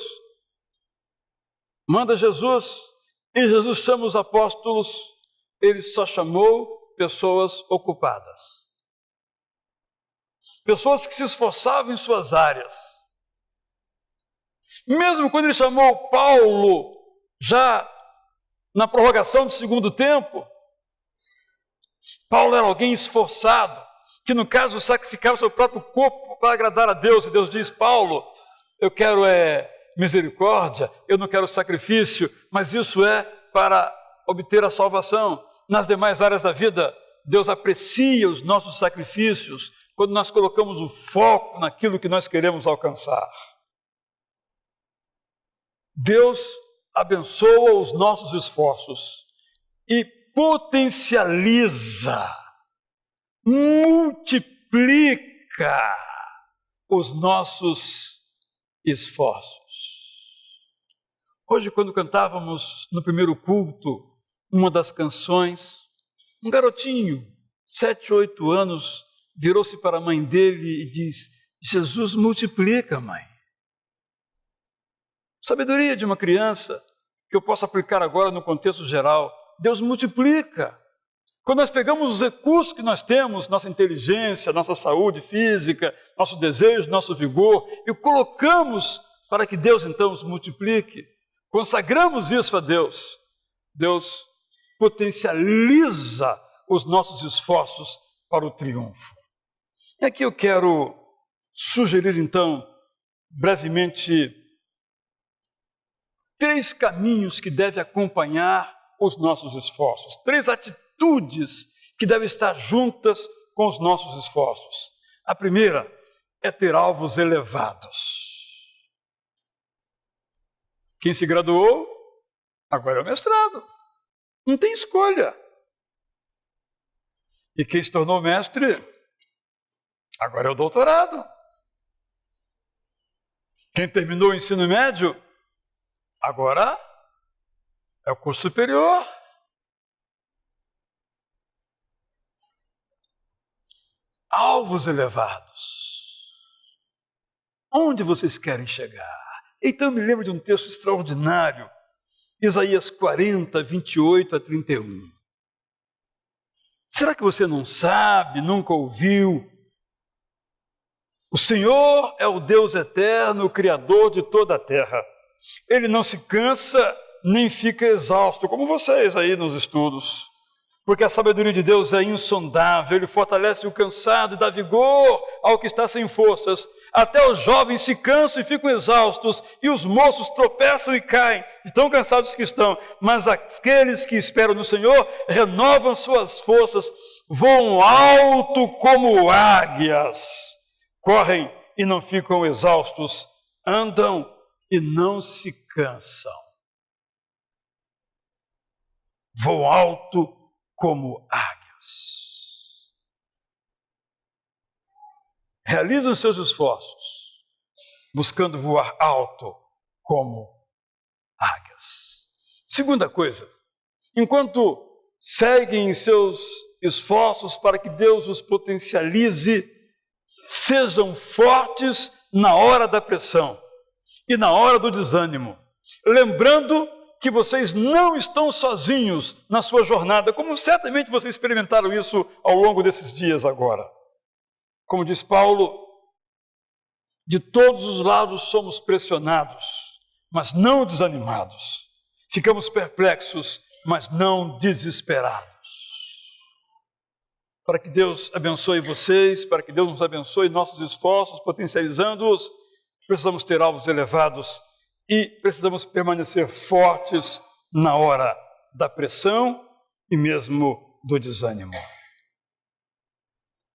manda Jesus, e Jesus chama os apóstolos, Ele só chamou pessoas ocupadas. Pessoas que se esforçavam em suas áreas. Mesmo quando Ele chamou Paulo, já na prorrogação do segundo tempo, Paulo era alguém esforçado, que no caso sacrificava seu próprio corpo para agradar a Deus, e Deus diz: Paulo, eu quero misericórdia, eu não quero sacrifício, mas isso é para obter a salvação. Nas demais áreas da vida, Deus aprecia os nossos sacrifícios quando nós colocamos o foco naquilo que nós queremos alcançar. Deus abençoa os nossos esforços e potencializa, multiplica os nossos esforços. Hoje, quando cantávamos no primeiro culto uma das canções, um garotinho, 7, 8 anos, virou-se para a mãe dele e diz: Jesus multiplica, mãe. Sabedoria de uma criança que eu posso aplicar agora no contexto geral. Deus multiplica. Quando nós pegamos os recursos que nós temos, nossa inteligência, nossa saúde física, nosso desejo, nosso vigor, e colocamos para que Deus então os multiplique, consagramos isso a Deus, Deus potencializa os nossos esforços para o triunfo. E aqui eu quero sugerir então, brevemente, 3 caminhos que devem acompanhar os nossos esforços, 3 atitudes que devem estar juntas com os nossos esforços. A primeira é ter alvos elevados. Quem se graduou, agora é o mestrado. Não tem escolha. E quem se tornou mestre, agora é o doutorado. Quem terminou o ensino médio, agora é o curso superior. Alvos elevados. Onde vocês querem chegar? Então me lembro de um texto extraordinário, Isaías 40, 28 a 31. Será que você não sabe, nunca ouviu? O Senhor é o Deus eterno, o Criador de toda a terra. Ele não se cansa, nem fica exausto, como vocês aí nos estudos. Porque a sabedoria de Deus é insondável, Ele fortalece o cansado e dá vigor ao que está sem forças. Até os jovens se cansam e ficam exaustos, e os moços tropeçam e caem, de tão cansados que estão. Mas aqueles que esperam no Senhor renovam suas forças, voam alto como águias, correm e não ficam exaustos, andam e não se cansam. Voam alto como águias. Realizam seus esforços, buscando voar alto como águias. Segunda coisa, enquanto seguem seus esforços para que Deus os potencialize, sejam fortes na hora da pressão e na hora do desânimo, lembrando que vocês não estão sozinhos na sua jornada, como certamente vocês experimentaram isso ao longo desses dias agora. Como diz Paulo, de todos os lados somos pressionados, mas não desanimados. Ficamos perplexos, mas não desesperados. Para que Deus abençoe vocês, para que Deus nos abençoe nossos esforços, potencializando-os, precisamos ter alvos elevados e precisamos permanecer fortes na hora da pressão e mesmo do desânimo.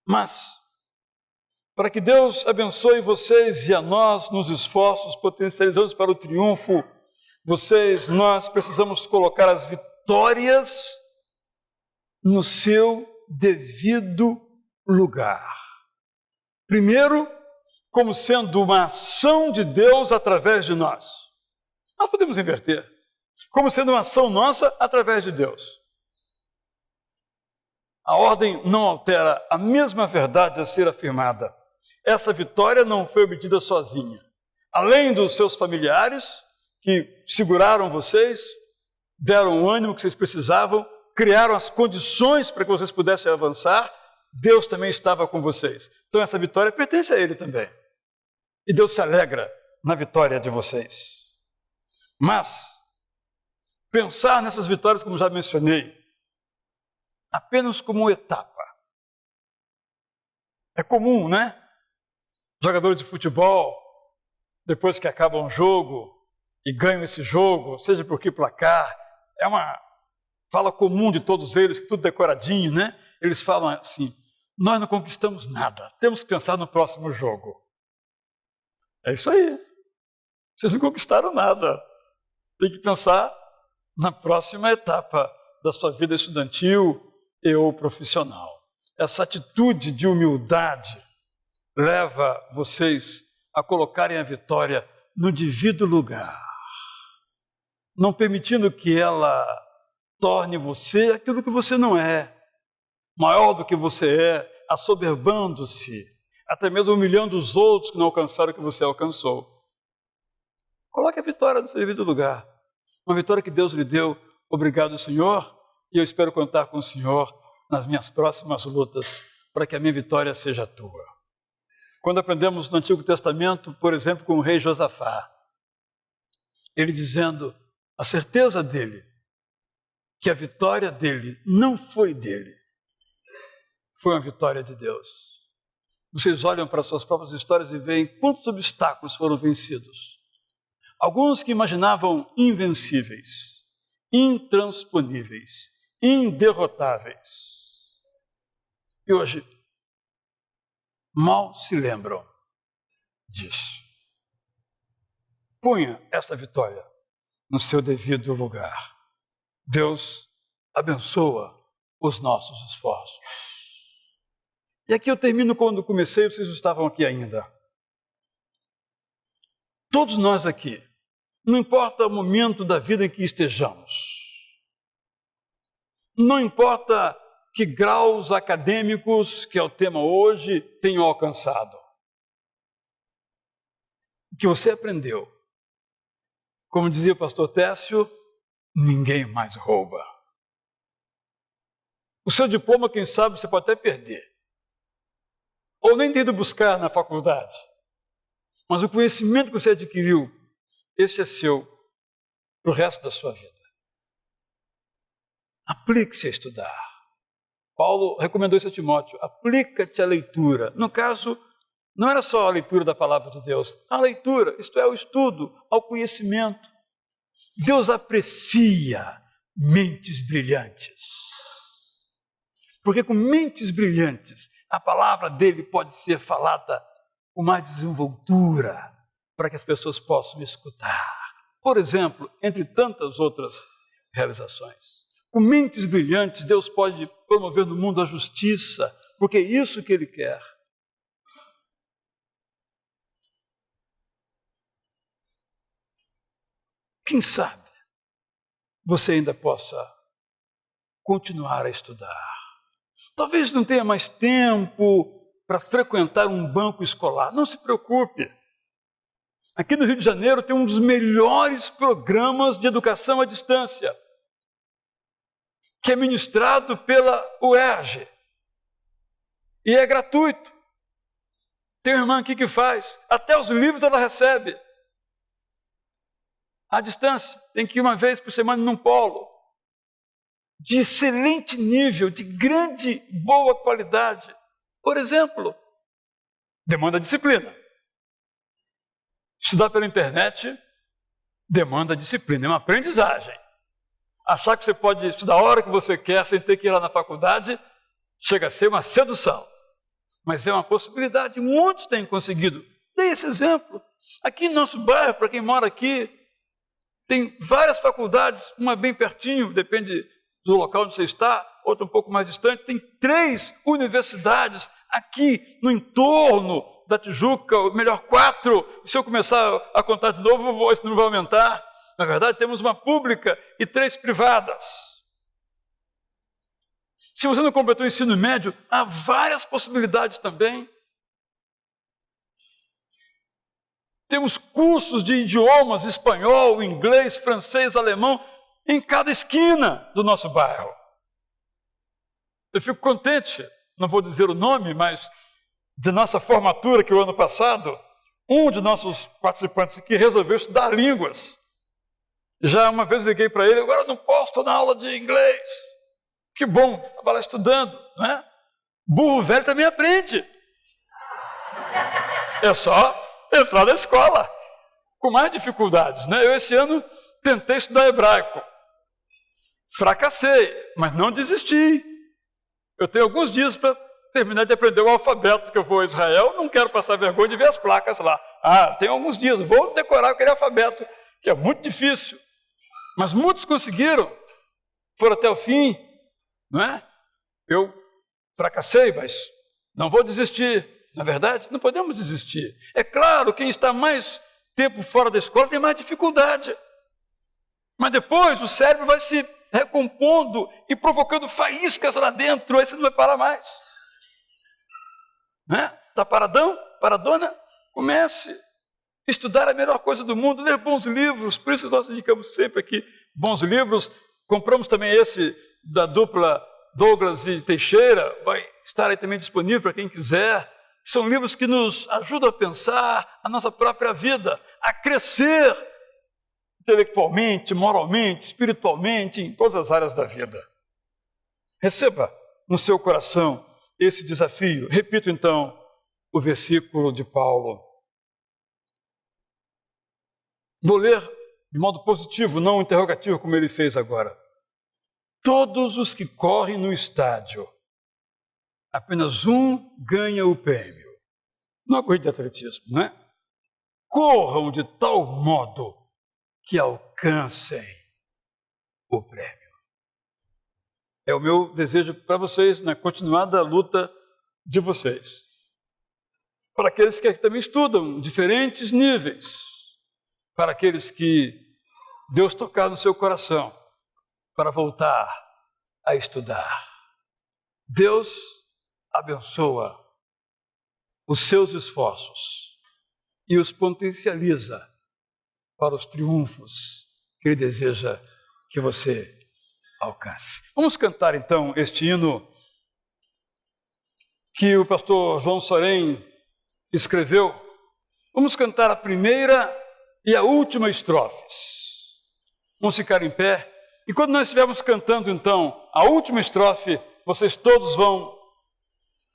Mas, para que Deus abençoe vocês e a nós nos esforços potencializados para o triunfo, nós precisamos colocar as vitórias no seu devido lugar. Primeiro, como sendo uma ação de Deus através de nós. Nós podemos inverter. Como sendo uma ação nossa através de Deus. A ordem não altera a mesma verdade a ser afirmada. Essa vitória não foi obtida sozinha. Além dos seus familiares, que seguraram vocês, deram o ânimo que vocês precisavam, criaram as condições para que vocês pudessem avançar, Deus também estava com vocês. Então essa vitória pertence a Ele também. E Deus se alegra na vitória de vocês. Mas, pensar nessas vitórias, como já mencionei, apenas como uma etapa. É comum, né? Jogadores de futebol, depois que acaba um jogo e ganham esse jogo, seja por que placar, é uma fala comum de todos eles, que tudo decoradinho, né? Eles falam assim, nós não conquistamos nada, temos que pensar no próximo jogo. É isso aí. Vocês não conquistaram nada. Tem que pensar na próxima etapa da sua vida estudantil e ou profissional. Essa atitude de humildade leva vocês a colocarem a vitória no devido lugar, não permitindo que ela torne você aquilo que você não é, maior do que você é, assoberbando-se, até mesmo humilhando os outros que não alcançaram o que você alcançou. Coloque a vitória no seu devido lugar. Uma vitória que Deus lhe deu. Obrigado, Senhor, e eu espero contar com o Senhor nas minhas próximas lutas, para que a minha vitória seja tua. Quando aprendemos no Antigo Testamento, por exemplo, com o rei Josafá, ele dizendo a certeza dele, que a vitória dele não foi dele, foi uma vitória de Deus. Vocês olham para suas próprias histórias e veem quantos obstáculos foram vencidos. Alguns que imaginavam invencíveis, intransponíveis, inderrotáveis. E hoje, mal se lembram disso. Ponha esta vitória no seu devido lugar. Deus abençoa os nossos esforços. E aqui eu termino quando comecei, vocês estavam aqui ainda. Todos nós aqui, não importa o momento da vida em que estejamos, não importa que graus acadêmicos, que é o tema hoje, tenham alcançado, o que você aprendeu, como dizia o pastor Técio, ninguém mais rouba. O seu diploma, quem sabe, você pode até perder, ou nem ter ido buscar na faculdade, mas o conhecimento que você adquiriu, esse é seu para o resto da sua vida. Aplique-se a estudar. Paulo recomendou isso a Timóteo, aplica-te à leitura. No caso, não era só a leitura da palavra de Deus, a leitura, isto é, o estudo, ao conhecimento. Deus aprecia mentes brilhantes, porque com mentes brilhantes, a palavra dele pode ser falada com mais desenvoltura, para que as pessoas possam escutar. Por exemplo, entre tantas outras realizações. Com mentes brilhantes, Deus pode promover no mundo a justiça, porque é isso que Ele quer. Quem sabe você ainda possa continuar a estudar. Talvez não tenha mais tempo para frequentar um banco escolar. Não se preocupe. Aqui no Rio de Janeiro tem um dos melhores programas de educação à distância, que é ministrado pela UERJ. E é gratuito. Tem uma irmã aqui que faz. Até os livros ela recebe. À distância. Tem que ir uma vez por semana num polo. De excelente nível, de grande, boa qualidade. Por exemplo, demanda disciplina. Estudar pela internet demanda disciplina, é uma aprendizagem. Achar que você pode estudar a hora que você quer sem ter que ir lá na faculdade, chega a ser uma sedução. Mas é uma possibilidade, muitos têm conseguido. Dei esse exemplo. Aqui em nosso bairro, para quem mora aqui, tem várias faculdades, uma bem pertinho, depende do local onde você está, outra um pouco mais distante. Tem 3 universidades aqui no entorno da Tijuca, ou melhor 4. Se eu começar a contar de novo, esse número vai aumentar. Na verdade, temos uma pública e 3 privadas. Se você não completou o ensino médio, há várias possibilidades também. Temos cursos de idiomas, espanhol, inglês, francês, alemão, em cada esquina do nosso bairro. Eu fico contente, não vou dizer o nome, mas de nossa formatura, que o ano passado, um de nossos participantes aqui resolveu estudar línguas. Já uma vez liguei para ele, agora eu não posso, estou na aula de inglês. Que bom, estava lá estudando, não é? Burro velho também aprende. É só entrar na escola, com mais dificuldades, né? Eu esse ano tentei estudar hebraico. Fracassei, mas não desisti. Eu tenho alguns dias para terminar de aprender o alfabeto, porque eu vou a Israel, não quero passar vergonha de ver as placas lá. Tenho alguns dias, vou decorar aquele alfabeto, que é muito difícil. Mas muitos conseguiram, foram até o fim, não é? Eu fracassei, mas não vou desistir. Na verdade, não podemos desistir. É claro, quem está mais tempo fora da escola tem mais dificuldade. Mas depois o cérebro vai se recompondo e provocando faíscas lá dentro, aí você não vai parar mais. Está paradão? Paradona? Comece. Estudar é a melhor coisa do mundo, ler bons livros, por isso nós indicamos sempre aqui bons livros. Compramos também esse da dupla Douglas e Teixeira, vai estar aí também disponível para quem quiser. São livros que nos ajudam a pensar a nossa própria vida, a crescer intelectualmente, moralmente, espiritualmente, em todas as áreas da vida. Receba no seu coração esse desafio. Repito então o versículo de Paulo. Vou ler de modo positivo, não interrogativo, como ele fez agora. Todos os que correm no estádio, apenas um ganha o prêmio. Não é corrida de atletismo, não é? Corram de tal modo que alcancem o prêmio. É o meu desejo para vocês, na continuada luta de vocês. Para aqueles que também estudam diferentes níveis, para aqueles que Deus tocar no seu coração, para voltar a estudar. Deus abençoa os seus esforços e os potencializa para os triunfos que Ele deseja que você alcance. Vamos cantar então este hino que o pastor João Sorém escreveu. Vamos cantar a primeira e a última estrofes. Vamos ficar em pé. E quando nós estivermos cantando então a última estrofe, vocês todos vão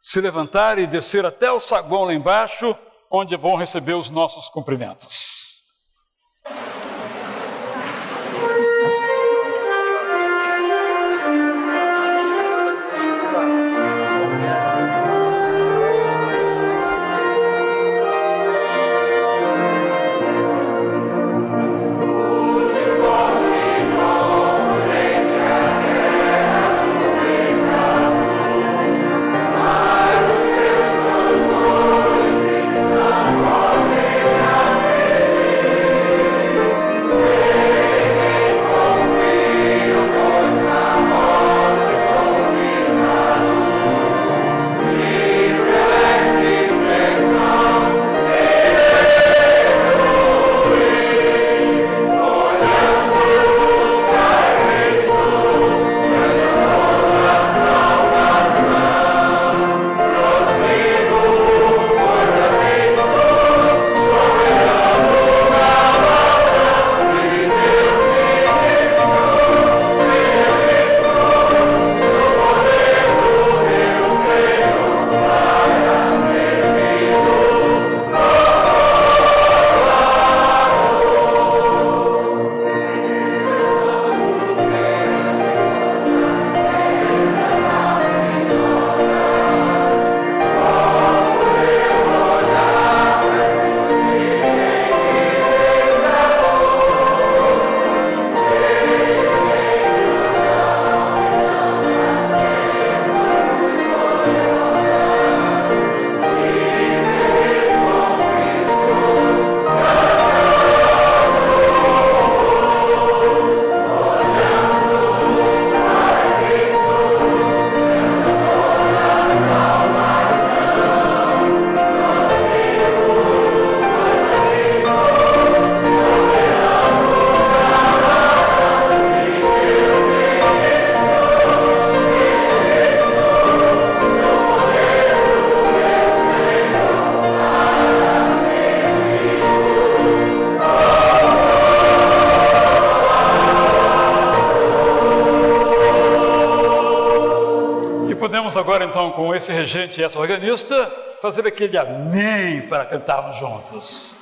se levantar e descer até o saguão lá embaixo, onde vão receber os nossos cumprimentos. Agora então com esse regente e essa organista fazer aquele amém para cantarmos juntos.